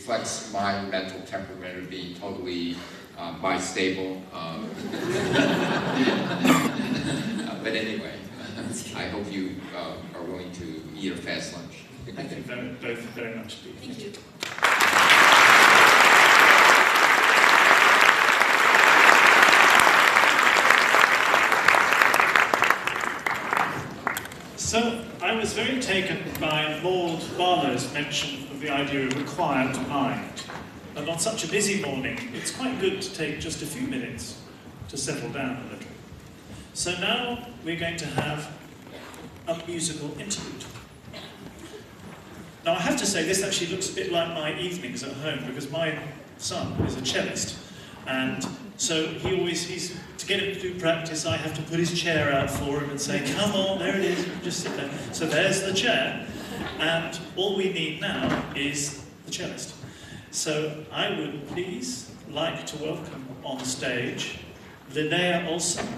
reflects my mental temperament of being totally bistable. But anyway, I hope you are willing to eat a fast lunch. Thank you both very much. Thank you. So, I was very taken by Lord Barlow's mention of the idea of a quiet mind. And on such a busy morning, it's quite good to take just a few minutes to settle down a little. So now we're going to have a musical interlude. Now I have to say this actually looks a bit like my evenings at home because my son is a cellist, and so he's to get him to do practice I have to put his chair out for him and say, come on, there it is, just sit there. So there's the chair, and all we need now is the cellist. So I would please like to welcome on stage Linnea Olsen,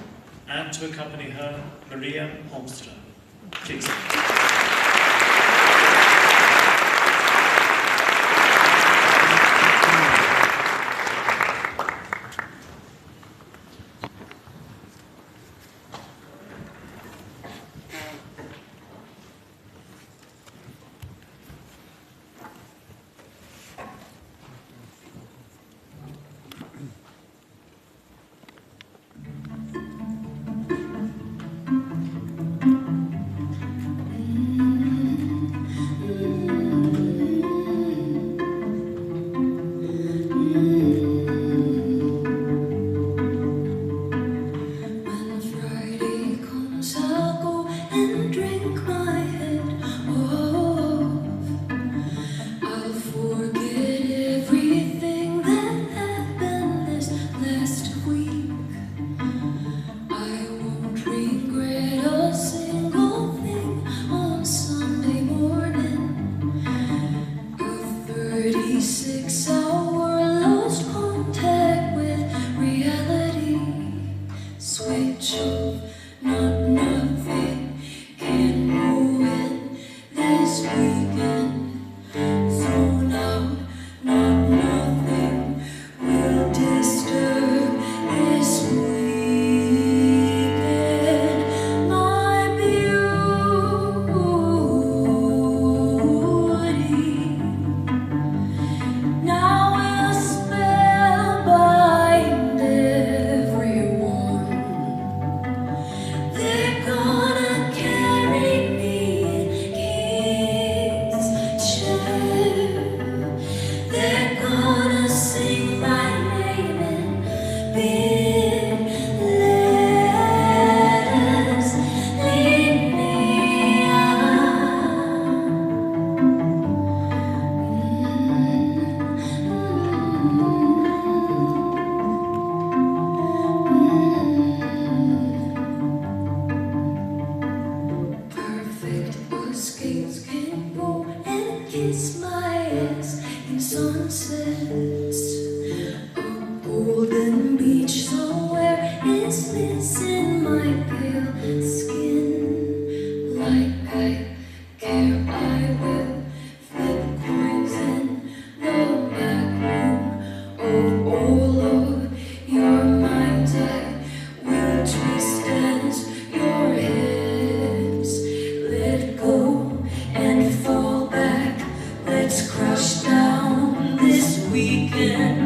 and to accompany her, Maria Holmström. Please. Let's crush down this weekend.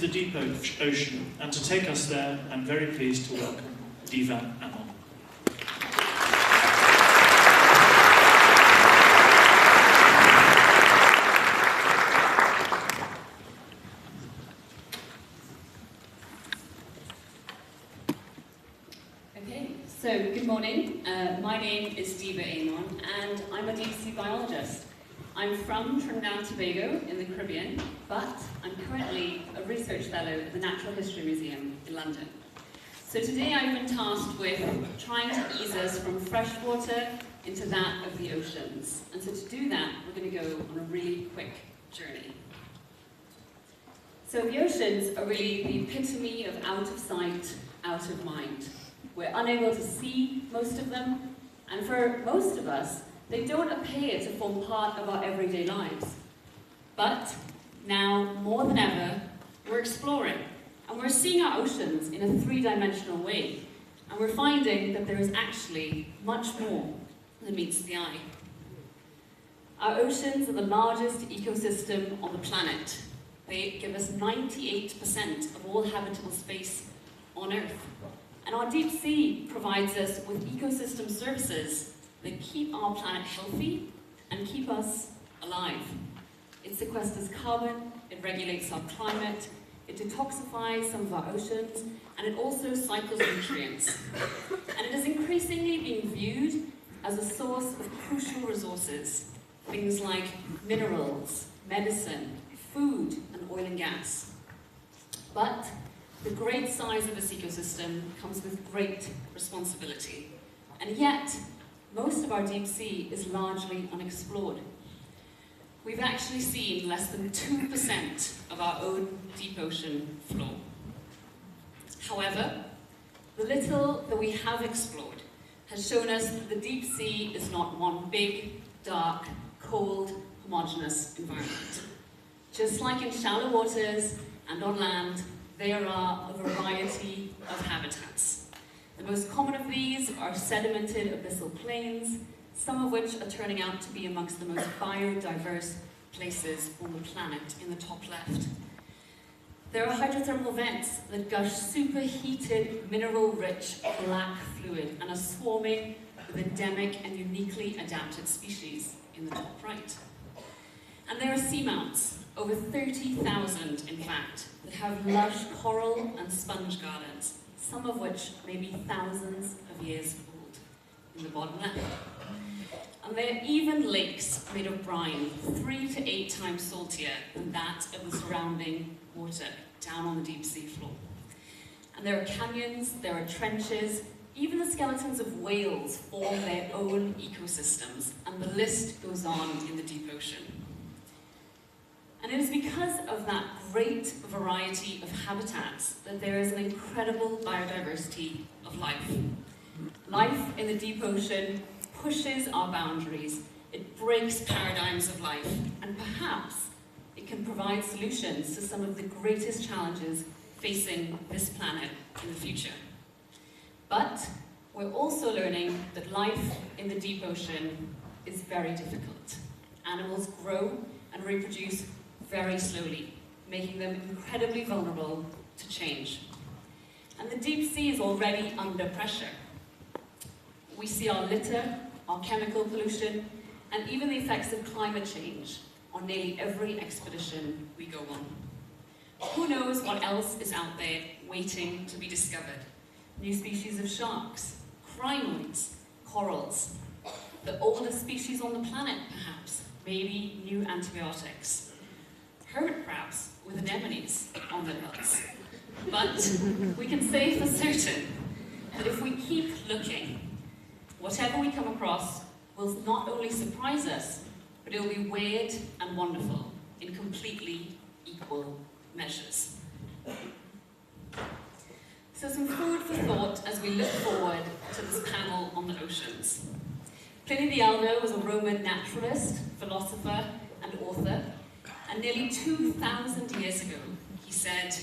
the deep ocean, and to take us there, I'm very pleased to welcome Diva Amon. So, good morning. My name is Diva Amon, and I'm a deep sea biologist. I'm from Trinidad and Tobago in the Caribbean, but I'm currently a research fellow at the Natural History Museum in London. So today I've been tasked with trying to ease us from freshwater into that of the oceans. And so to do that, we're going to go on a really quick journey. So the oceans are really the epitome of out of sight, out of mind. We're unable to see most of them, and for most of us, they don't appear to form part of our everyday lives. But now, more than ever, we're exploring, and we're seeing our oceans in a three-dimensional way, and we're finding that there is actually much more than meets the eye. Our oceans are the largest ecosystem on the planet. They give us 98% of all habitable space on Earth. And our deep sea provides us with ecosystem services that keep our planet healthy and keep us alive. It sequesters carbon, it regulates our climate, it detoxifies some of our oceans, and it also cycles nutrients. And it is increasingly being viewed as a source of crucial resources, things like minerals, medicine, food, and oil and gas. But the great size of this ecosystem comes with great responsibility. And yet, most of our deep sea is largely unexplored. We've actually seen less than 2% of our own deep ocean floor. However, the little that we have explored has shown us that the deep sea is not one big, dark, cold, homogeneous environment. Just like in shallow waters and on land, there are a variety of habitats. The most common of these are sedimented abyssal plains, some of which are turning out to be amongst the most biodiverse places on the planet in the top left. There are hydrothermal vents that gush superheated, mineral-rich black fluid and are swarming with endemic and uniquely adapted species in the top right. And there are seamounts, over 30,000 in fact, that have lush coral and sponge gardens, some of which may be thousands of years old, in the bottom left. And there are even lakes made of brine, 3 to 8 times saltier than that of the surrounding water down on the deep sea floor. And there are canyons, there are trenches, even the skeletons of whales form their own ecosystems, and the list goes on in the deep ocean. And it is because of that great variety of habitats that there is an incredible biodiversity of life. Life in the deep ocean pushes our boundaries, it breaks paradigms of life, and perhaps it can provide solutions to some of the greatest challenges facing this planet in the future. But we're also learning that life in the deep ocean is very difficult. Animals grow and reproduce very slowly, making them incredibly vulnerable to change. And the deep sea is already under pressure. We see our litter, our chemical pollution, and even the effects of climate change on nearly every expedition we go on. Who knows what else is out there waiting to be discovered? New species of sharks, crinoids, corals, the oldest species on the planet perhaps, maybe new antibiotics. Hermit crabs with anemones on their butts. But we can say for certain that if we keep looking, whatever we come across will not only surprise us, but it will be weird and wonderful in completely equal measures. So some food for thought as we look forward to this panel on the oceans. Pliny the Elder was a Roman naturalist, philosopher, and author. And nearly 2,000 years ago, he said,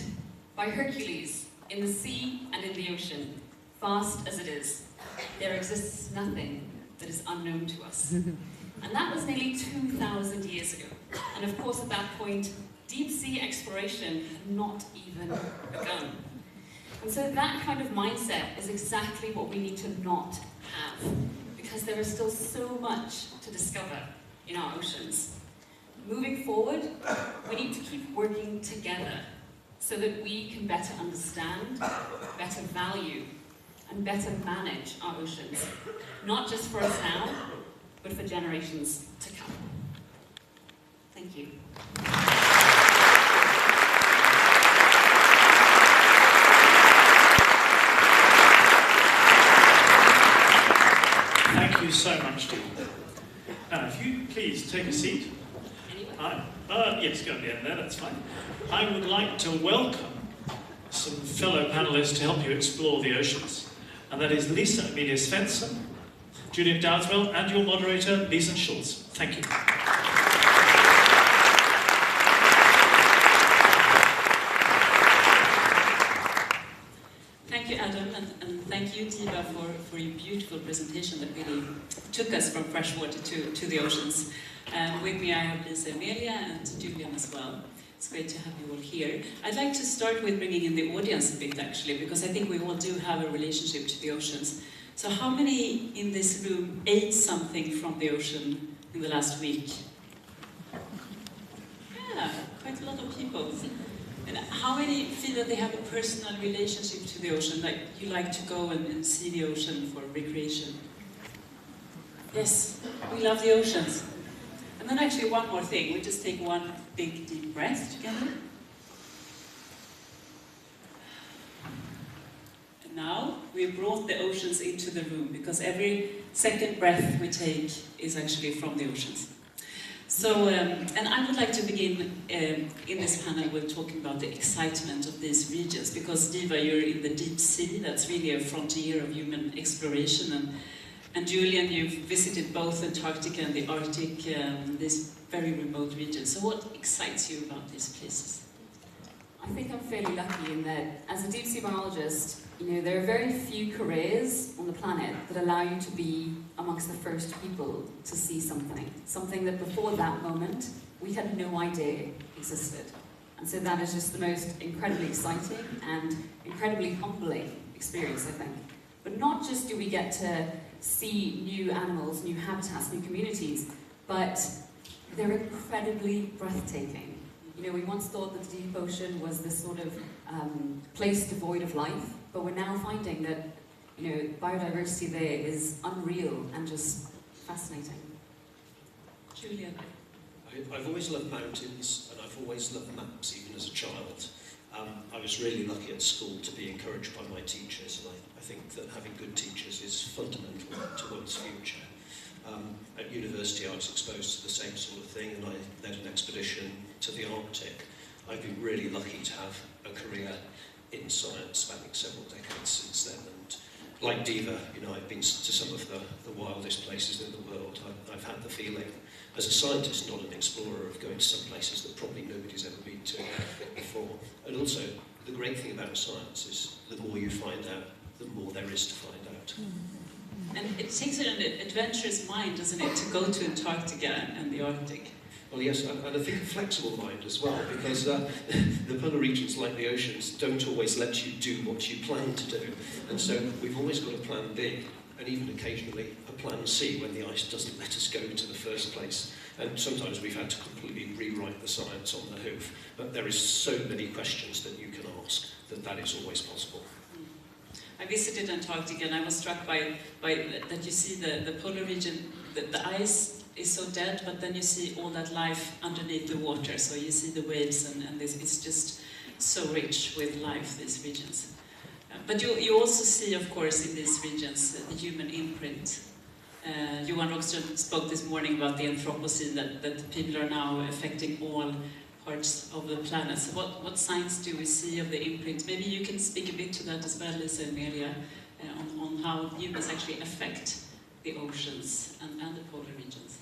"By Hercules, in the sea and in the ocean, vast as it is, there exists nothing that is unknown to us." And that was nearly 2,000 years ago. And of course, at that point, Deep sea exploration had not even begun. And so that kind of mindset is exactly what we need to not have, because there is still so much to discover in our oceans. Moving forward, we need to keep working together so that we can better understand, better value, and better manage our oceans, not just for us now, but for generations to come. Thank you. Thank you so much, Dean. Now, if you please take a seat. Yes, go at the end there, that's fine. I would like to welcome some fellow panelists to help you explore the oceans. And that is Lisa Amelia Svensson, Julian Dowdeswell, and your moderator, Lisa Schultz. Thank you. Thank you, Adam, and thank you, Diva, for your beautiful presentation that really took us from freshwater to the oceans. With me I have Lisa Amelia and Julian as well. It's great to have you all here. I'd like to start with bringing in the audience a bit, actually, because I think we all do have a relationship to the oceans. So how many in this room ate something from the ocean in the last week? Yeah, quite a lot of people. And how many feel that they have a personal relationship to the ocean, like you like to go and see the ocean for recreation? Yes, we love the oceans. And then actually one more thing, we just take one big deep breath together. And now we brought the oceans into the room, because every second breath we take is actually from the oceans. So, and I would like to begin in this panel with talking about the excitement of these regions, because Diva, you're in the deep sea, that's really a frontier of human exploration, and Julian, you've visited both Antarctica and the Arctic, these very remote regions. So what excites you about these places? I think I'm fairly lucky in that, as a deep sea biologist, there are very few careers on the planet that allow you to be amongst the first people to see something that before that moment we had no idea existed. And so that is just the most incredibly exciting and incredibly humbling experience, I think. But not just do we get to see new animals, new habitats, new communities, but they're incredibly breathtaking. We once thought that the deep ocean was this sort of place devoid of life, but we're now finding that biodiversity there is unreal and just fascinating. Julian? I've always loved mountains, and I've always loved maps, even as a child. I was really lucky at school to be encouraged by my teachers, and I think that having good teachers is fundamental to one's future. At university I was exposed to the same sort of thing, and I led an expedition to the Arctic. I've been really lucky to have a career in science spanning several decades since then, and like Diva, I've been to some of the wildest places in the world. I've had the feeling, as a scientist, not an explorer, of going to some places that probably nobody's ever been to before. And also, the great thing about science is the more you find out, the more there is to find out. And it takes an adventurous mind, doesn't it, to go to Antarctica and the Arctic? Well, yes, and I think a flexible mind as well, because the polar regions, like the oceans, don't always let you do what you plan to do. And so we've always got a plan B, and even occasionally a plan C when the ice doesn't let us go to the first place. And sometimes we've had to completely rewrite the science on the hoof. But there is so many questions that you can ask that is always possible. I visited Antarctica, and I was struck by that you see the polar region, the ice is so dead, but then you see all that life underneath the water. So you see the waves, and this, it's just so rich with life, these regions. But you also see, of course, in these regions, the human imprint. Johan Rockström spoke this morning about the Anthropocene, that people are now affecting all parts of the planet. So what signs do we see of the imprint? Maybe you can speak a bit to that as well, Lisa and Amelia, on how humans actually affect the oceans and the polar regions.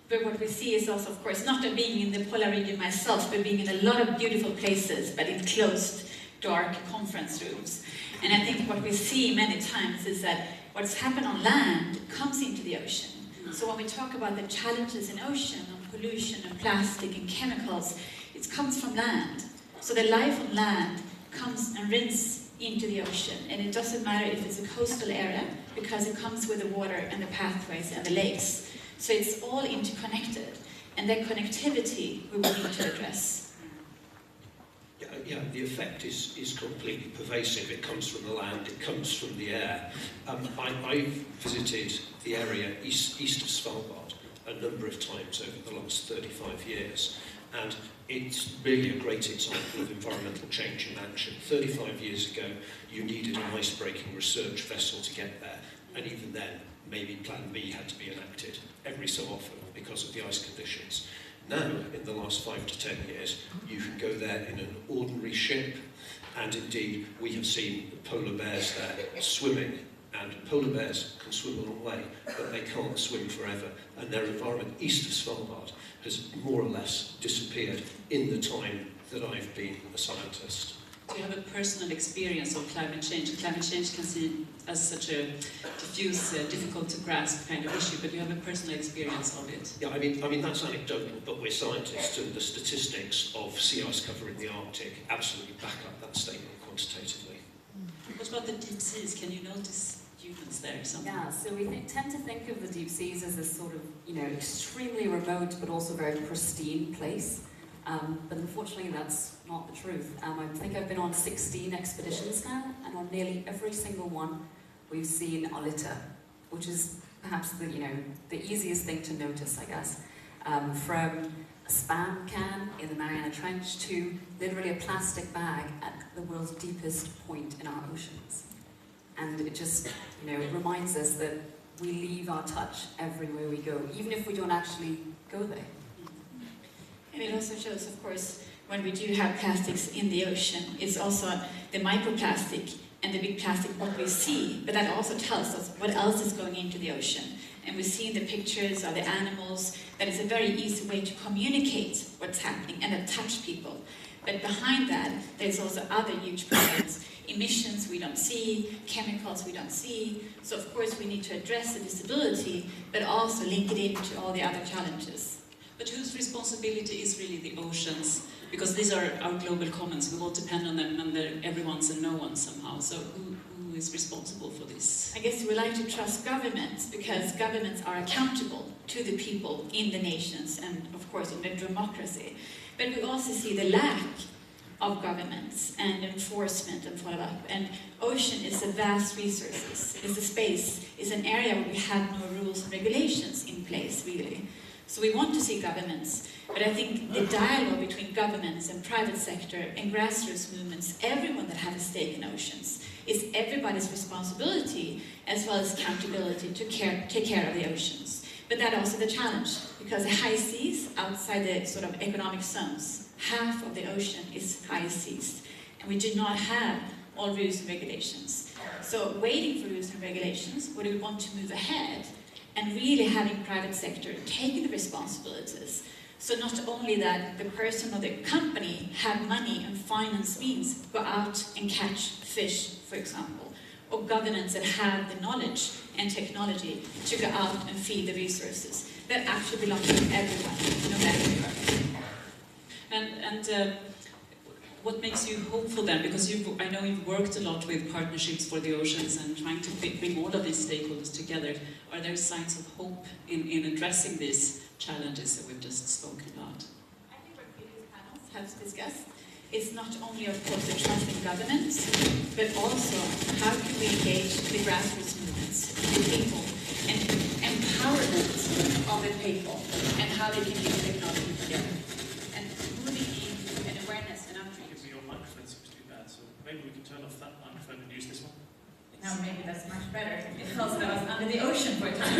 But what we see is also, of course, not being in the polar region myself, but being in a lot of beautiful places, but in closed, dark conference rooms. And I think what we see many times is that what's happened on land comes into the ocean. So when we talk about the challenges in ocean, on pollution and plastic and chemicals, it comes from land. So the life on land comes and rinses into the ocean, and it doesn't matter if it's a coastal area, because it comes with the water and the pathways and the lakes. So it's all interconnected, and that connectivity we will need to address. Yeah, the effect is completely pervasive. It comes from the land, it comes from the air. I've visited the area east of Svalbard a number of times over the last 35 years, and it's really a great example of environmental change in action. 35 years ago, you needed an ice-breaking research vessel to get there, and even then, maybe Plan B had to be enacted every so often because of the ice conditions. Now, in the last 5 to 10 years, you can go there in an ordinary ship, and indeed, we have seen polar bears there swimming, and polar bears can swim a long way, but they can't swim forever, and their environment east of Svalbard has more or less disappeared in the time that I've been a scientist. Do you have a personal experience of climate change? Climate change can seem as such a diffuse, difficult to grasp kind of issue, but do you have a personal experience of it? Yeah, I mean that's anecdotal, but we're scientists, and the statistics of sea ice cover in the Arctic absolutely back up that statement quantitatively. What about the deep seas? Can you notice humans there? Yeah, so we tend to think of the deep seas as this sort of, extremely remote but also very pristine place. But unfortunately, that's not the truth. I think I've been on 16 expeditions now, and on nearly every single one, we've seen a litter, which is perhaps the easiest thing to notice, I guess. From a Spam can in the Mariana Trench to literally a plastic bag at the world's deepest point in our oceans. And it just, it reminds us that we leave our touch everywhere we go, even if we don't actually go there. And it also shows, of course, when we do have plastics in the ocean, it's also the microplastic and the big plastic what we see, but that also tells us what else is going into the ocean. And we see in the pictures of the animals that it's a very easy way to communicate what's happening and touch people. But behind that, there's also other huge problems. Emissions we don't see, chemicals we don't see. So of course we need to address the visibility, but also link it into all the other challenges. But whose responsibility is really the oceans? Because these are our global commons, we all depend on them, and they're everyone's and no one's somehow. So who is responsible for this? I guess we like to trust governments, because governments are accountable to the people in the nations, and of course in the democracy. But we also see the lack of governments and enforcement and follow-up. And ocean is a vast resources, it's a space, it's an area where we have no rules and regulations in place, really. So we want to see governments, but I think the dialogue between governments and private sector and grassroots movements, everyone that has a stake in oceans, is everybody's responsibility as well as accountability to take care of the oceans. But that's also the challenge, because the high seas outside the sort of economic zones, half of the ocean is high seas, and we do not have all rules and regulations. So waiting for rules and regulations, what do we want to move ahead? And really having private sector taking the responsibilities. So not only that the person or the company have money and finance means go out and catch fish, for example, or governments that have the knowledge and technology to go out and feed the resources that actually belong to everyone, no matter where. And what makes you hopeful then? Because I know you've worked a lot with partnerships for the oceans and trying to bring all of these stakeholders together. Are there signs of hope in addressing these challenges that we've just spoken about? I think what previous panels have discussed is not only, of course, the trust in governments, but also how can we engage the grassroots movements, the people, and empowerment of the people, and how they can use technology together. And moving into an awareness and outreach. Your microphone seems to be bad, so maybe we can turn off that microphone and use this one. Now maybe that's much better. It feels that I was under the ocean for a time.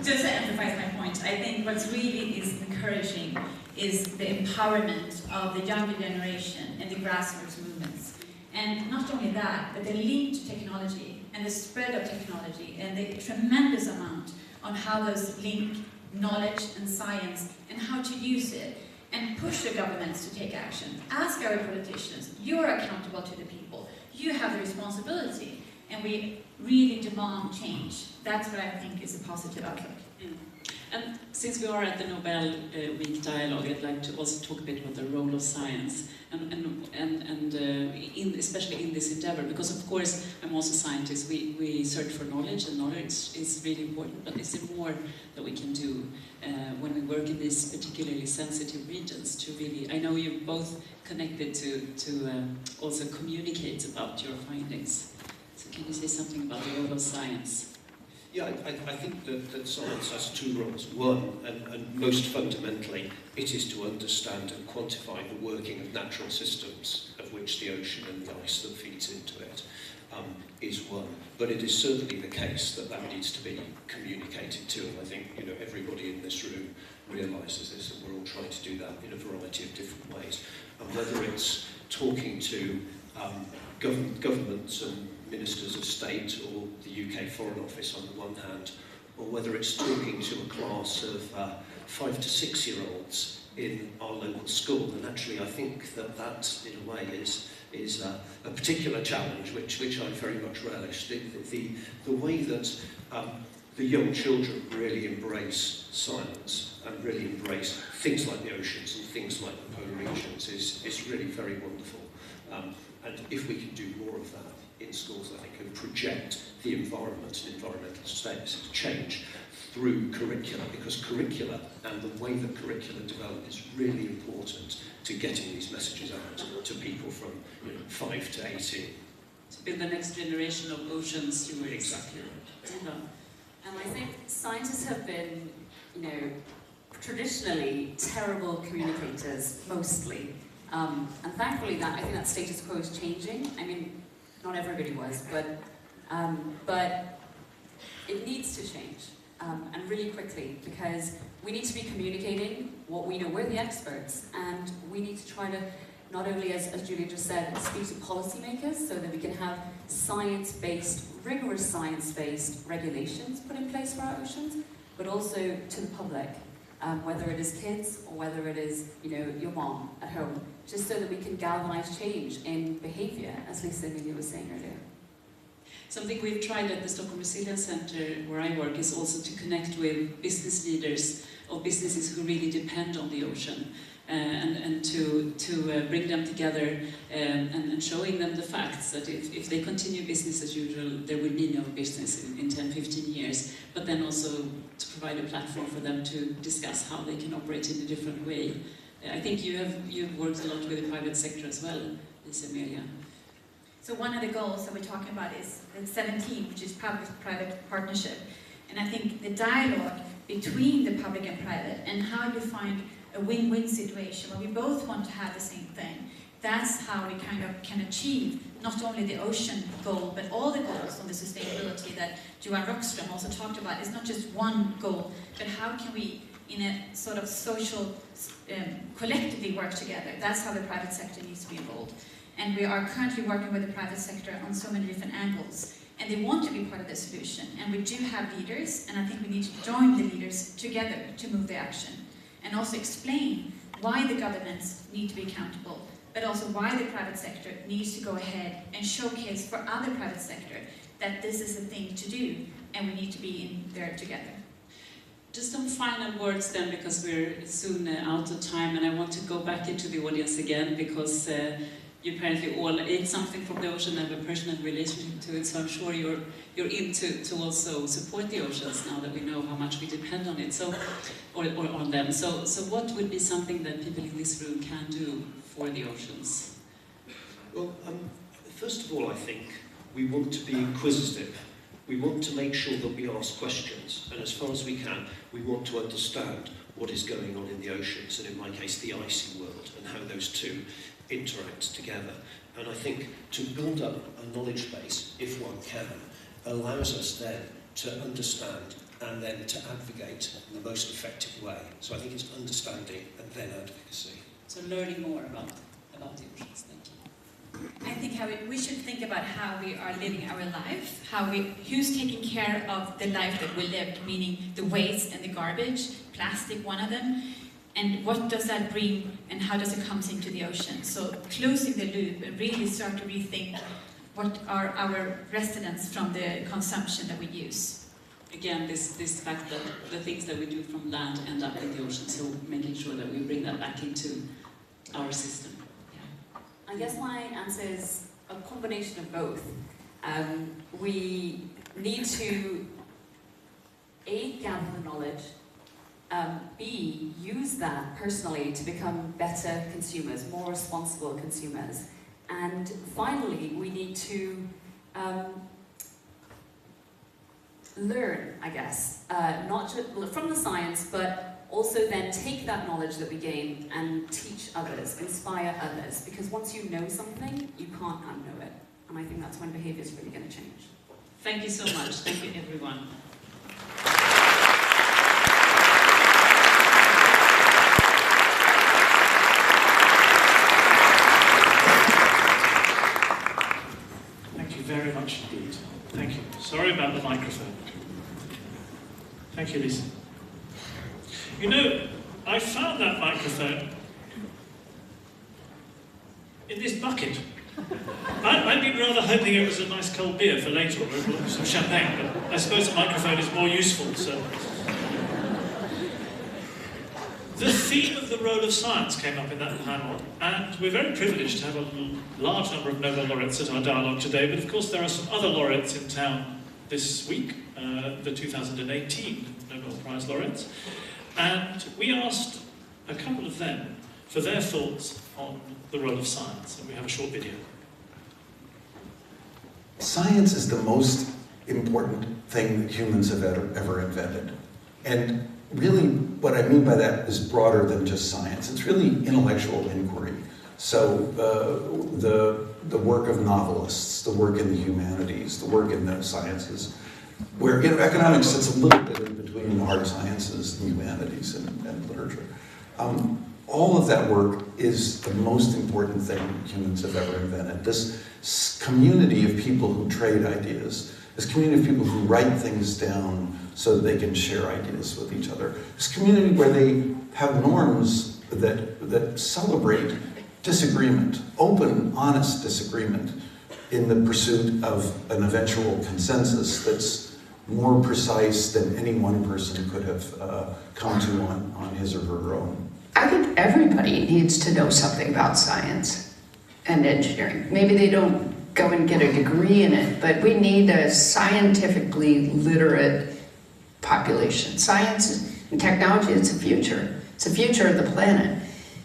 Just to emphasize my point, I think what's really is encouraging is the empowerment of the younger generation and the grassroots movements. And not only that, but the link to technology and the spread of technology and the tremendous amount on how those link knowledge and science and how to use it and push the governments to take action. Ask our politicians, you're accountable to the people. You have the responsibility, and we really demand change. That's what I think is a positive outlook. And since we are at the Nobel Week Dialogue, I'd like to also talk a bit about the role of science, especially in this endeavor, because of course I'm also a scientist. We search for knowledge, and knowledge is really important, but is there more that we can do when we work in these particularly sensitive regions to really, I know you're both connected to also communicate about your findings. So can you say something about the role of science? Yeah, I think that science has two roles. One, and most fundamentally, it is to understand and quantify the working of natural systems, of which the ocean and the ice that feeds into it is one. But it is certainly the case that that needs to be communicated to, and I think everybody in this room realises this, and we're all trying to do that in a variety of different ways. And whether it's talking to governments and ministers of state or the UK Foreign Office on the one hand, or whether it's talking to a class of 5 to 6 year olds in our local school. And actually I think that in a way is a particular challenge which I very much relish. The way that the young children really embrace science and really embrace things like the oceans and things like the polar regions is really very wonderful. And if we can do more of that in schools, I think, and project the environment and environmental change through curricula, because curricula and the way that curricula develop is really important to getting these messages out to people from 5 to 18. To build the next generation of ocean stewards. Exactly right. And I think scientists have been, traditionally terrible communicators, mostly. And thankfully, I think that status quo is changing. I mean, not everybody was, but it needs to change, and really quickly, because we need to be communicating what we know. We're the experts, and we need to try to, not only, as Julia just said, speak to policymakers so that we can have science-based, rigorous science-based regulations put in place for our oceans, but also to the public, whether it is kids or whether it is, your mom at home, just so that we can galvanize change in behavior, as Lisa Emilia was saying earlier. Something we've tried at the Stockholm Resilience Center, where I work, is also to connect with business leaders of businesses who really depend on the ocean, and to bring them together and showing them the facts that if they continue business as usual, there will be no business in 10, 15 years, but then also to provide a platform for them to discuss how they can operate in a different way. I think you've worked a lot with the private sector as well, Lisa Emilia. So one of the goals that we're talking about is the 17, which is public-private partnership. And I think the dialogue between the public and private, and how you find a win-win situation where we both want to have the same thing, that's how we kind of can achieve not only the ocean goal, but all the goals on the sustainability that Johan Rockström also talked about. It's not just one goal, but how can we, in a sort of social, collectively work together. That's how the private sector needs to be involved. And we are currently working with the private sector on so many different angles. And they want to be part of the solution. And we do have leaders, and I think we need to join the leaders together to move the action. And also explain why the governments need to be accountable, but also why the private sector needs to go ahead and showcase for other private sector that this is a thing to do, and we need to be in there together. Just some final words then, because we're soon out of time, and I want to go back into the audience again, because you apparently all ate something from the ocean and have a personal relationship to it, so I'm sure you're into to also support the oceans now that we know how much we depend on it, so or on them. So what would be something that people in this room can do for the oceans? Well, first of all, I think we want to be inquisitive. We want to make sure that we ask questions, and as far as we can, we want to understand what is going on in the oceans, and in my case, the icy world, and how those two interact together. And I think to build up a knowledge base, if one can, allows us then to understand and then to advocate in the most effective way. So I think it's understanding and then advocacy. So learning more about the oceans. Thank you. I think we should think about how we are living our life, who's taking care of the life that we lived, meaning the waste and the garbage, plastic, one of them, and what does that bring and how does it come into the ocean. So closing the loop and really start to rethink what are our residents from the consumption that we use. again, this fact that the things that we do from land end up in the ocean, so making sure that we bring that back into our system. Yeah. I guess my answer is a combination of both. We need to A, gather the knowledge, B, use that personally to become better consumers, more responsible consumers. And finally, we need to learn, I guess, not just from the science, but also then take that knowledge that we gain and teach others, inspire others. Because once you know something, you can't unknow it. And I think that's when behavior is really going to change. Thank you so much. Thank you, everyone. Thank you very much indeed. Thank you. Sorry about the microphone. Thank you, Lisa. You know, I found that microphone in this bucket. I've been rather hoping it was a nice cold beer for later, or some champagne, but I suppose the microphone is more useful, so. The theme of the role of science came up in that panel, and we're very privileged to have a large number of Nobel laureates at our dialogue today, but of course there are some other laureates in town this week, the 2018 Nobel Prize laureates, and we asked a couple of them for their thoughts on the role of science, and we have a short video. Science is the most important thing that humans have ever invented. And really, what I mean by that is broader than just science. It's really intellectual inquiry. So the work of novelists, the work in the humanities, the work in the sciences, where economics sits a little bit in between the hard sciences, the humanities, and literature. All of that work is the most important thing humans have ever invented. This community of people who trade ideas, this community of people who write things down so that they can share ideas with each other, this community where they have norms that celebrate disagreement, open, honest disagreement, in the pursuit of an eventual consensus that's more precise than any one person could have come to on his or her own. I think everybody needs to know something about science and engineering. Maybe they don't go and get a degree in it, but we need a scientifically literate population. Science and technology is the future. It's the future of the planet.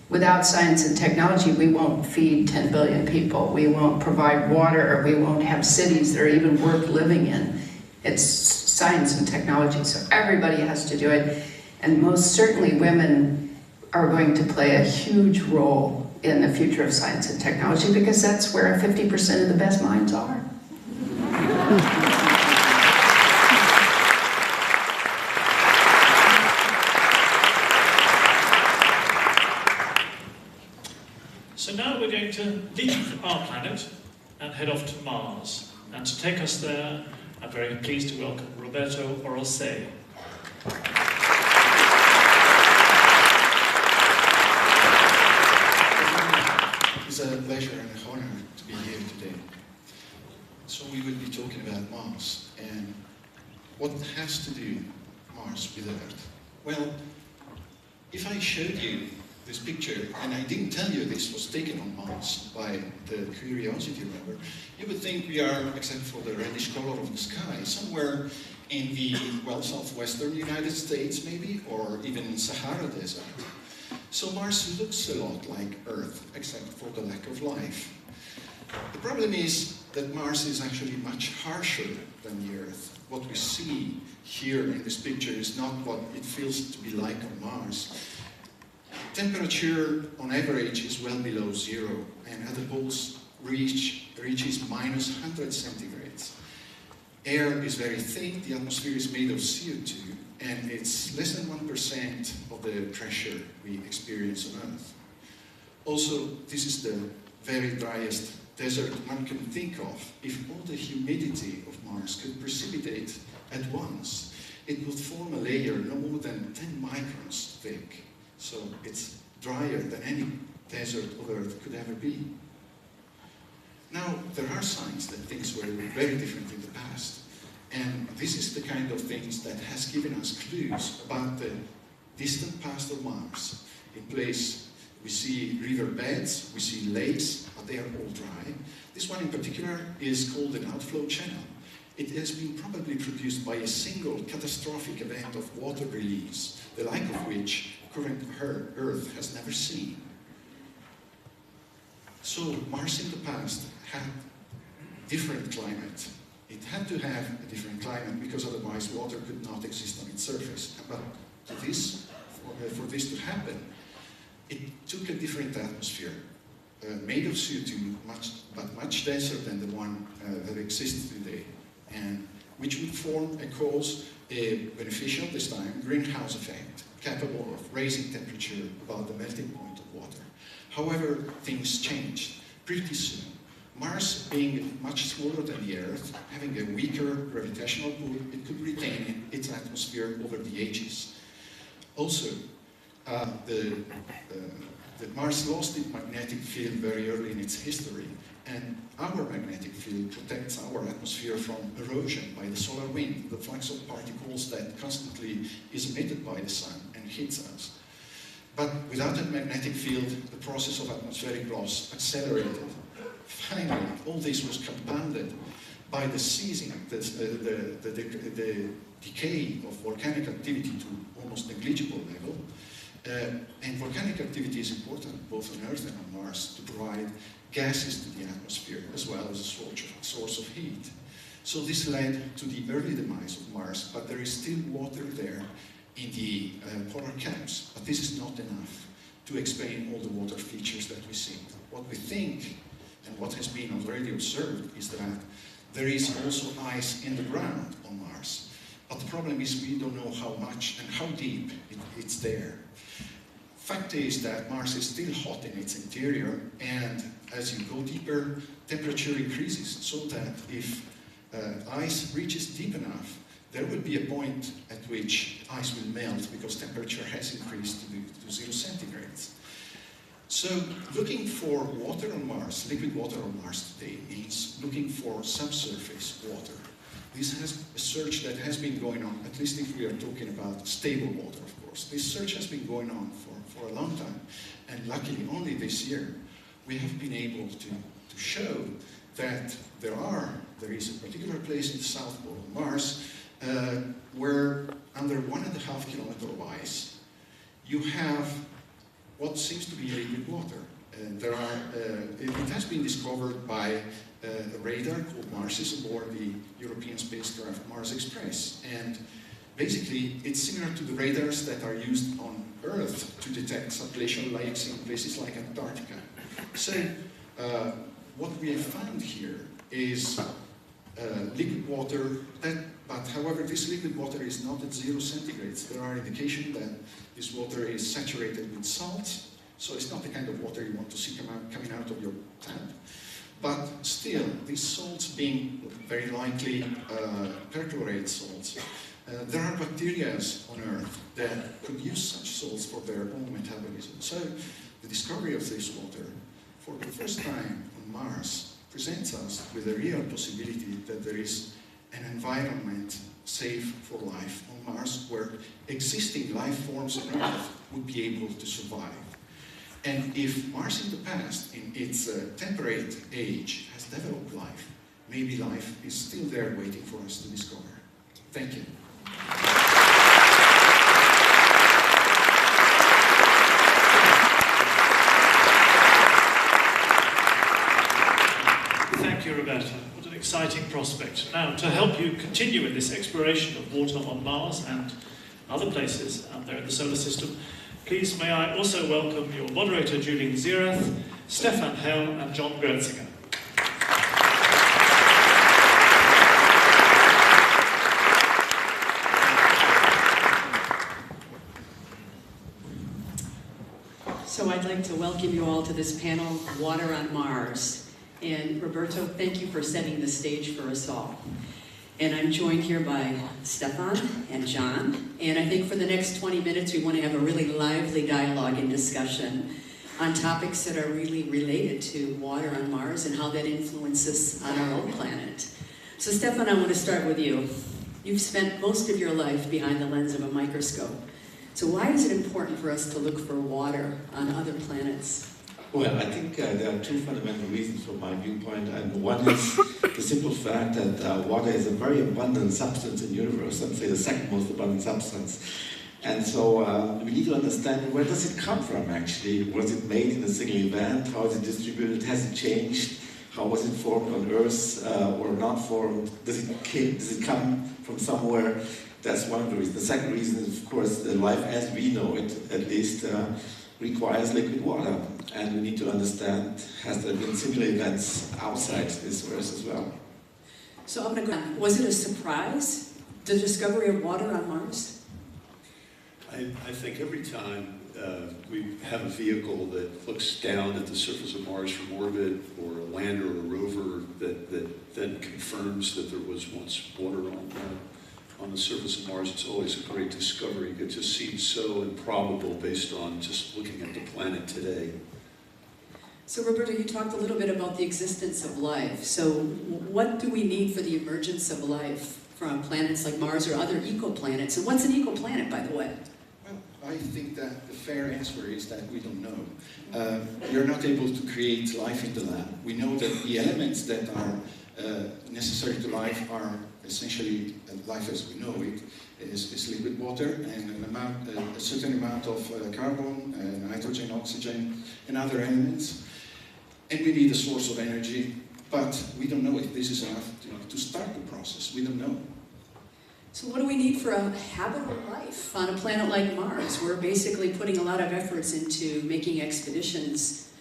Without science and technology, we won't feed 10 billion people. We won't provide water. We won't have cities that are even worth living in. It's science and technology, so everybody has to do it. And most certainly women are going to play a huge role in the future of science and technology, because that's where 50% of the best minds are. So now we're going to leave our planet and head off to Mars. And to take us there, I'm very pleased to welcome Roberto Orosei. It's a pleasure and an honor to be here today. So we will be talking about Mars and what has to do Mars with Earth. Well, if I showed you this picture, and I didn't tell you this was taken on Mars by the Curiosity rover, you would think we are, except for the reddish color of the sky, somewhere in the, well, southwestern United States maybe, or even Sahara Desert. So Mars looks a lot like Earth, except for the lack of life. The problem is that Mars is actually much harsher than the Earth. What we see here in this picture is not what it feels to be like on Mars. Temperature, on average, is well below zero, and at the poles reaches minus 100 centigrades. Air is very thin, the atmosphere is made of CO2, and it's less than 1% of the pressure we experience on Earth. Also, this is the very driest desert one can think of. If all the humidity of Mars could precipitate at once, it would form a layer no more than 10 microns thick. So it's drier than any desert of Earth could ever be. Now, there are signs that things were very different in the past. And this is the kind of things that has given us clues about the distant past of Mars. In place, we see river beds, we see lakes, but they are all dry. This one in particular is called an outflow channel. It has been probably produced by a single catastrophic event of water release, the like of which current Earth has never seen. So Mars in the past had different climate. It had to have a different climate because otherwise water could not exist on its surface. But for this to happen, it took a different atmosphere, made of CO2, but much denser than the one that exists today, and which would form and cause a beneficial, this time, greenhouse effect, capable of raising temperature above the melting point of water. However, things changed pretty soon. Mars, being much smaller than the Earth, having a weaker gravitational pull, it could retain its atmosphere over the ages. Also, Mars lost its magnetic field very early in its history, and our magnetic field protects our atmosphere from erosion by the solar wind, the flux of particles that constantly is emitted by the sun and hits us. But without a magnetic field, the process of atmospheric loss accelerated. Finally, all this was compounded by the ceasing, the decay of volcanic activity to almost negligible level. And volcanic activity is important both on Earth and on Mars to provide gases to the atmosphere as well as a source of heat. So this led to the early demise of Mars, but there is still water there in the polar caps. But this is not enough to explain all the water features that we see. What we think, and what has been already observed, is that there is also ice in the ground on Mars. But the problem is we don't know how much and how deep it's there. Fact is that Mars is still hot in its interior, and as you go deeper, temperature increases, so that if ice reaches deep enough, there will be a point at which ice will melt because temperature has increased to 0 centigrades. So looking for water on Mars, liquid water on Mars today, means looking for subsurface water. This has a search that has been going on, at least if we are talking about stable water, of course. This search has been going on for a long time, and luckily only this year we have been able to show that there is a particular place in the South Pole of Mars where under 1.5 kilometers of ice you have what seems to be liquid water. It has been discovered by a radar called Marsis aboard the European spacecraft Mars Express, and basically it's similar to the radars that are used on Earth to detect subglacial lakes in places like Antarctica. So what we have found here is liquid water, but however this liquid water is not at 0 centigrades. There are indications that this water is saturated with salt, so it's not the kind of water you want to see coming out of your tap. But still, these salts being very likely perchlorate salts, there are bacteria on Earth that could use such salts for their own metabolism. So the discovery of this water, for the first time on Mars, presents us with a real possibility that there is an environment safe for life on Mars where existing life forms on Earth would be able to survive. And if Mars in the past, in its temperate age, has developed life, maybe life is still there waiting for us to discover. Thank you. Thank you, Roberta. What an exciting prospect. Now, to help you continue in this exploration of water on Mars and other places out there in the solar system, please may I also welcome your moderator, Julian Zirath, Stefan Hell, and John Gertzinger. So I'd like to welcome you all to this panel, Water on Mars. And Roberto, thank you for setting the stage for us all. And I'm joined here by Stefan and John. And I think for the next 20 minutes, we want to have a really lively dialogue and discussion on topics that are really related to water on Mars and how that influences on our own planet. So Stefan, I want to start with you. You've spent most of your life behind the lens of a microscope. So why is it important for us to look for water on other planets? Well, I think there are two fundamental reasons from my viewpoint, and one is the simple fact that water is a very abundant substance in the universe. Some say the second most abundant substance. And so we need to understand, where does it come from actually? Was it made in a single event? How is it distributed? Has it changed? How was it formed on Earth or not formed? Does it come from somewhere? That's one of the reasons. The second reason is, of course, that life as we know it, at least, requires liquid water. And we need to understand, has there been similar events outside this Earth as well? So I'm going to go, was it a surprise, the discovery of water on Mars? I think every time we have a vehicle that looks down at the surface of Mars from orbit, or a lander or a rover that then confirms that there was once water on the surface of Mars, it's always a great discovery. It just seems so improbable based on just looking at the planet today. So Roberto, you talked a little bit about the existence of life. So what do we need for the emergence of life from planets like Mars or other ecoplanets? And what's an ecoplanet, by the way? I think that the fair answer is that we don't know. You're not able to create life in the lab. We know that the elements that are necessary to life are essentially life as we know it is liquid water and a certain amount of carbon, nitrogen, oxygen, and other elements. And we need a source of energy, but we don't know if this is enough to start the process. We don't know. So what do we need for a habitable life on a planet like Mars? We're basically putting a lot of efforts into making expeditions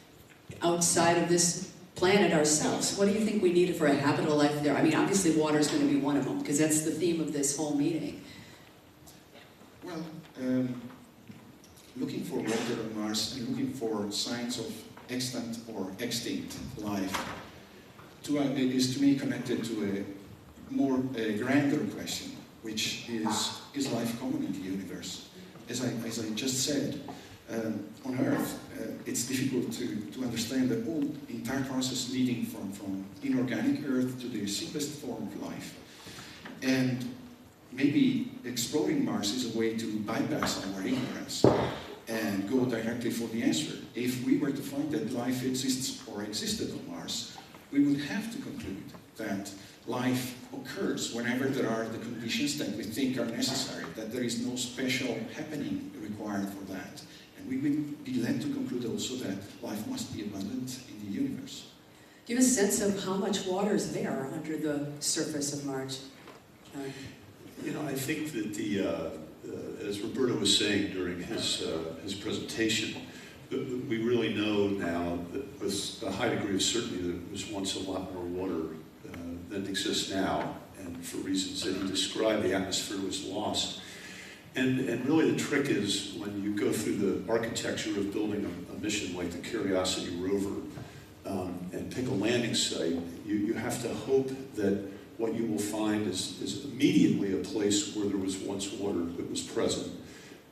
outside of this planet ourselves. What do you think we need for a habitable life there? I mean, obviously water is going to be one of them, because that's the theme of this whole meeting. Well, looking for water on Mars and looking for signs of extant or extinct life is to me connected to a more grander question, which is life common in the universe? As I just said, on Earth, it's difficult to understand the whole entire process leading from inorganic Earth to the simplest form of life. And maybe exploring Mars is a way to bypass our ignorance and go directly for the answer. If we were to find that life exists or existed on Mars, we would have to conclude that life occurs whenever there are the conditions that we think are necessary, that there is no special happening required for that. And we would be led to conclude also that life must be abundant in the universe. Do you have a sense of how much water is there under the surface of Mars? You know, I think that as Roberto was saying during his presentation, we really know now that with a high degree of certainty that there was once a lot more water than exists now, and for reasons that he described, the atmosphere was lost. And really the trick is when you go through the architecture of building a mission like the Curiosity rover and pick a landing site, you have to hope that what you will find is immediately a place where there was once water that was present,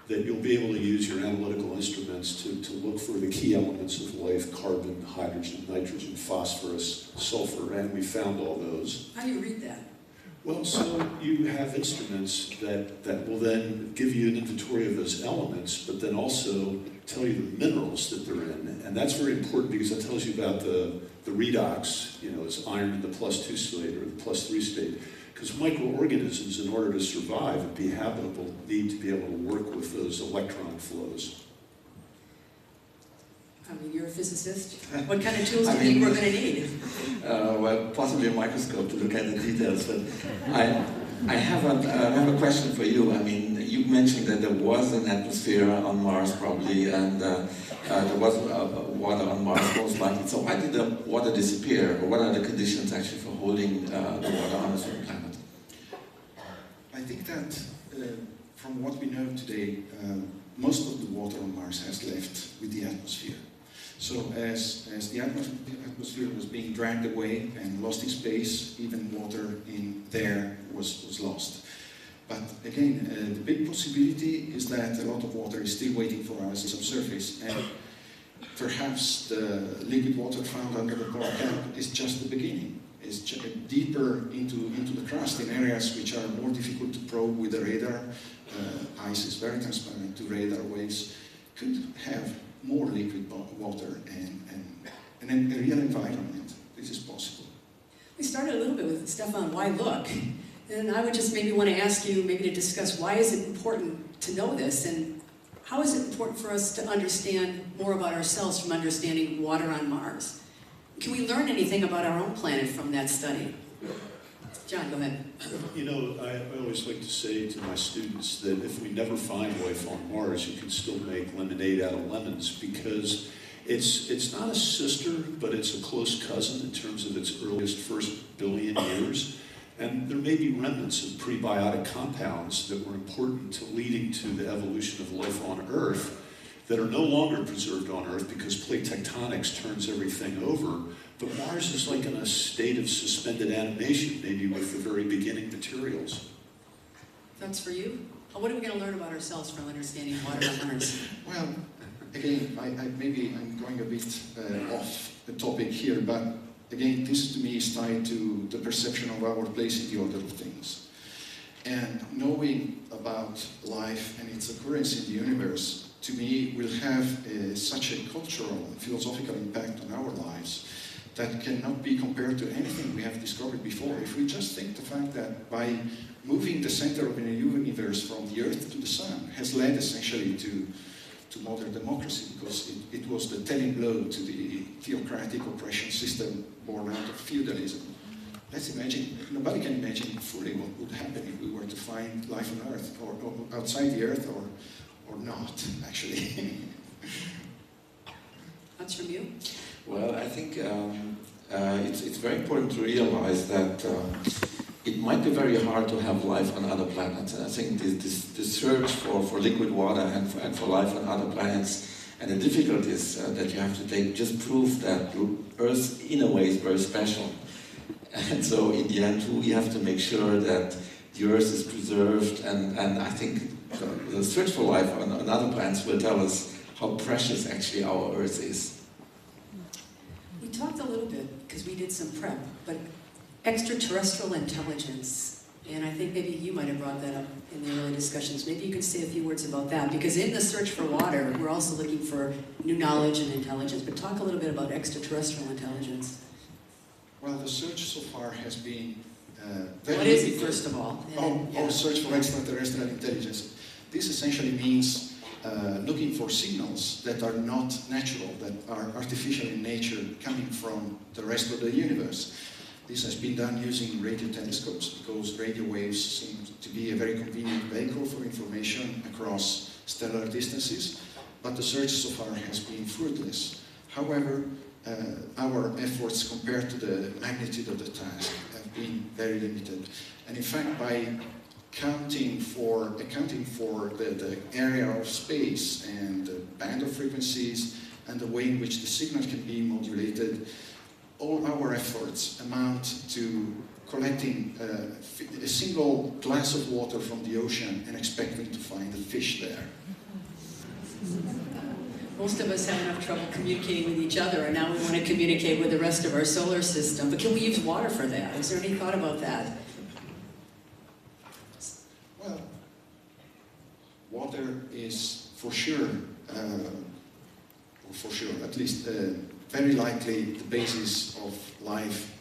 that you'll be able to use your analytical instruments to look for the key elements of life: carbon, hydrogen, nitrogen, phosphorus, sulfur, and we found all those. How do you read that? Well, so you have instruments that will then give you an inventory of those elements, but then also tell you the minerals that they're in. And that's very important because that tells you about the redox, you know, it's iron in the +2 state or the +3 state. Because microorganisms, in order to survive and be habitable, need to be able to work with those electron flows. I mean, you're a physicist. What kind of tools do you think we're going to need? Well, possibly a microscope to look at the details, but I have a question for you. I mean, you mentioned that there was an atmosphere on Mars probably, and there was water on Mars most likely. So why did the water disappear, or what are the conditions actually for holding the water on a certain planet? I think that from what we know today, most of the water on Mars has left with the atmosphere. So as the atmosphere was being dragged away and lost in space, even water in there was lost. But again, the big possibility is that a lot of water is still waiting for us on the surface, and perhaps the liquid water found under the polar cap is just the beginning. is deeper into the crust in areas which are more difficult to probe with the radar. Ice is very transparent to radar waves. Could have more liquid water and a real environment. This is possible. We started a little bit with Stefan, why look? And I would just maybe want to ask you maybe to discuss why is it important to know this, and how is it important for us to understand more about ourselves from understanding water on Mars? Can we learn anything about our own planet from that study? John, go ahead. You know, I always like to say to my students that if we never find life on Mars, you can still make lemonade out of lemons, because it's not a sister, but it's a close cousin in terms of its earliest first billion years. And there may be remnants of prebiotic compounds that were important to leading to the evolution of life on Earth that are no longer preserved on Earth because plate tectonics turns everything over. But Mars is like in a state of suspended animation, maybe with the very beginning materials. That's for you. What are we going to learn about ourselves from understanding water on Mars? Well, again, maybe I'm going a bit off the topic here, but again, this to me is tied to the perception of our place in the order of things. And knowing about life and its occurrence in the universe, to me, will have such a cultural and philosophical impact on our lives that cannot be compared to anything we have discovered before. If we just think the fact that by moving the center of the universe from the Earth to the Sun has led essentially to modern democracy, because it was the telling blow to the theocratic oppression system born out of feudalism. Let's imagine, nobody can imagine fully what would happen if we were to find life on Earth, or outside the Earth, or not, actually. That's from you? Well, I think it's very important to realize that it might be very hard to have life on other planets. And I think the search for liquid water and for life on other planets and the difficulties that you have to take just prove that Earth, in a way, is very special. And so, in the end, we have to make sure that the Earth is preserved. And I think the search for life on other planets will tell us how precious actually our Earth is. We talked a little bit, because we did some prep, but extraterrestrial intelligence, and I think maybe you might have brought that up in the early discussions. Maybe you could say a few words about that, because in the search for water, we're also looking for new knowledge and intelligence, but talk a little bit about extraterrestrial intelligence. Well, the search so far has been What is it, first of all? Search for extraterrestrial intelligence. This essentially means looking for signals that are not natural, that are artificial in nature, coming from the rest of the universe. This has been done using radio telescopes, because radio waves seem to be a very convenient vehicle for information across stellar distances, but the search so far has been fruitless. However, our efforts compared to the magnitude of the task have been very limited. And in fact, by accounting for the area of space and the band of frequencies and the way in which the signal can be modulated, all our efforts amount to collecting a single glass of water from the ocean and expecting to find a fish there. Most of us have enough trouble communicating with each other, and now we want to communicate with the rest of our solar system. But can we use water for that? Is there any thought about that? Well, water is for sure, at least very likely the basis of life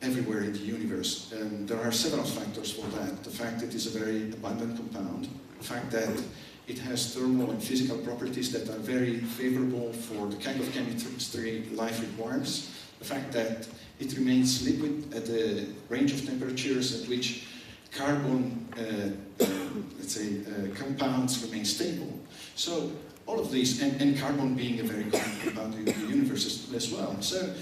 everywhere in the universe. And there are several factors for that. The fact that it is a very abundant compound, the fact that it has thermal and physical properties that are very favorable for the kind of chemistry life requires, the fact that it remains liquid at a range of temperatures at which carbon, compounds remain stable. So all of these, and carbon being a very common compound in the universe as well. So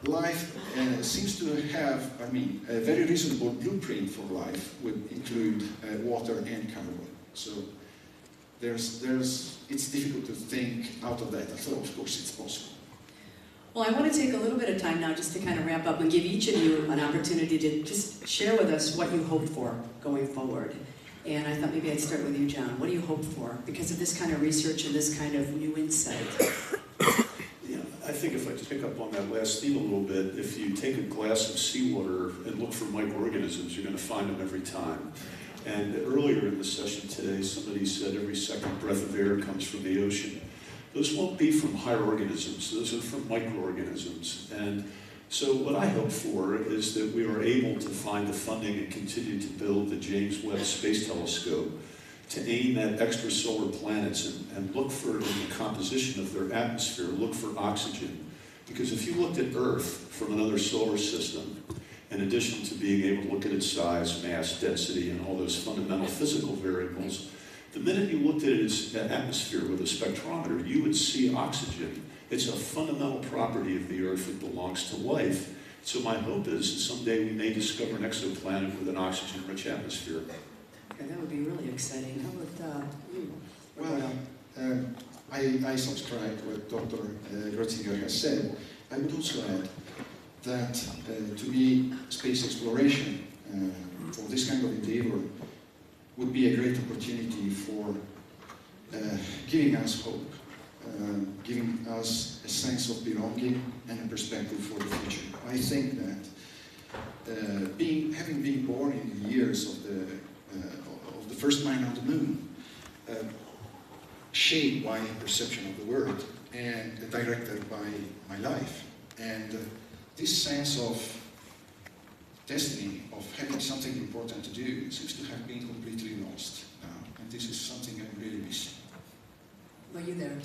life seems to have, a very reasonable blueprint for life would include water and carbon. So it's difficult to think out of that, although of course it's possible. Well, I want to take a little bit of time now just to kind of wrap up and give each of you an opportunity to just share with us what you hope for going forward. And I thought maybe I'd start with you, John. What do you hope for because of this kind of research and this kind of new insight? Yeah, I think if I pick up on that last theme a little bit, if you take a glass of seawater and look for microorganisms, you're going to find them every time. And earlier in the session today, somebody said every second breath of air comes from the ocean. Those won't be from higher organisms, those are from microorganisms. And so what I hope for is that we are able to find the funding and continue to build the James Webb Space Telescope to aim at extrasolar planets and look for, in the composition of their atmosphere, look for oxygen. Because if you looked at Earth from another solar system, in addition to being able to look at its size, mass, density, and all those fundamental physical variables, the minute you looked at its atmosphere with a spectrometer, you would see oxygen. It's a fundamental property of the Earth that belongs to life. So my hope is that someday we may discover an exoplanet with an oxygen-rich atmosphere. Okay, that would be really exciting. How about you? Well, I subscribe to what Dr. Grotzinger has said. I would also add that to me, space exploration for this kind of endeavor would be a great opportunity for giving us hope, giving us a sense of belonging and a perspective for the future. I think that having been born in the years of the first man on the moon shaped my perception of the world and directed by my life. And this sense of destiny, of having something important to do, seems to have been completely lost now. And this is something I'm really missing. Were you there?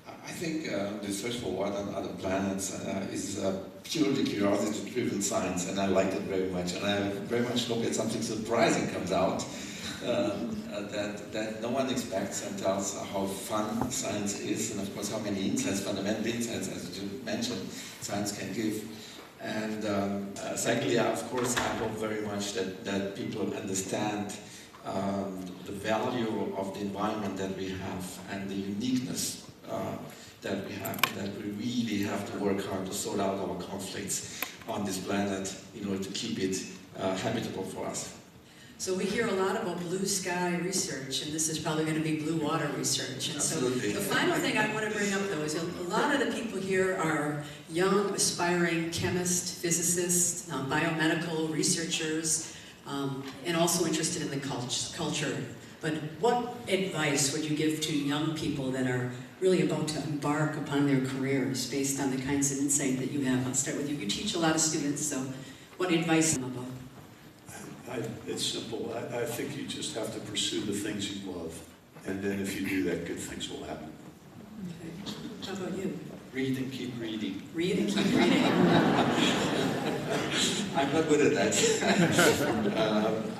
I think the search for water on other planets is purely curiosity-driven science, and I liked it very much. And I very much hope that something surprising comes out that no one expects, and tells how fun science is, and of course how many insights, fundamental insights, as you mentioned, science can give. And secondly, of course, I hope very much that people understand the value of the environment that we have and the uniqueness that we have, and that we really have to work hard to sort out our conflicts on this planet in order to keep it habitable for us. So we hear a lot about blue sky research, and this is probably going to be blue water research. And Absolutely. So the final thing I want to bring up, though, is a lot of the people here are young, aspiring chemists, physicists, biomedical researchers, and also interested in the culture. But what advice would you give to young people that are really about to embark upon their careers based on the kinds of insight that you have? I'll start with you. You teach a lot of students, so what advice about? It's simple. I think you just have to pursue the things you love. And then if you do that, good things will happen. Okay. How about you? Read and keep reading. Read and keep reading. I'm not good at that.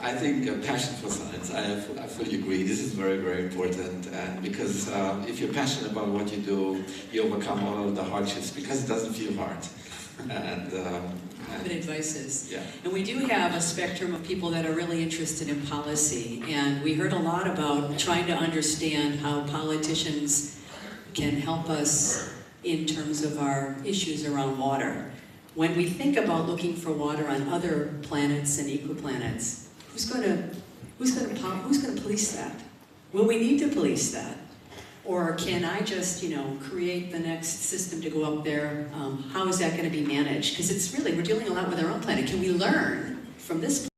I think passion for science, I fully agree. This is very, very important. And because if you're passionate about what you do, you overcome all of the hardships because it doesn't feel hard. And good advices. Yeah. And we do have a spectrum of people that are really interested in policy. And we heard a lot about trying to understand how politicians can help us in terms of our issues around water. When we think about looking for water on other planets and exoplanets, who's going to police that? Will we need to police that? Or can I just, create the next system to go up there? How is that going to be managed? Because it's really, we're dealing a lot with our own planet. Can we learn from this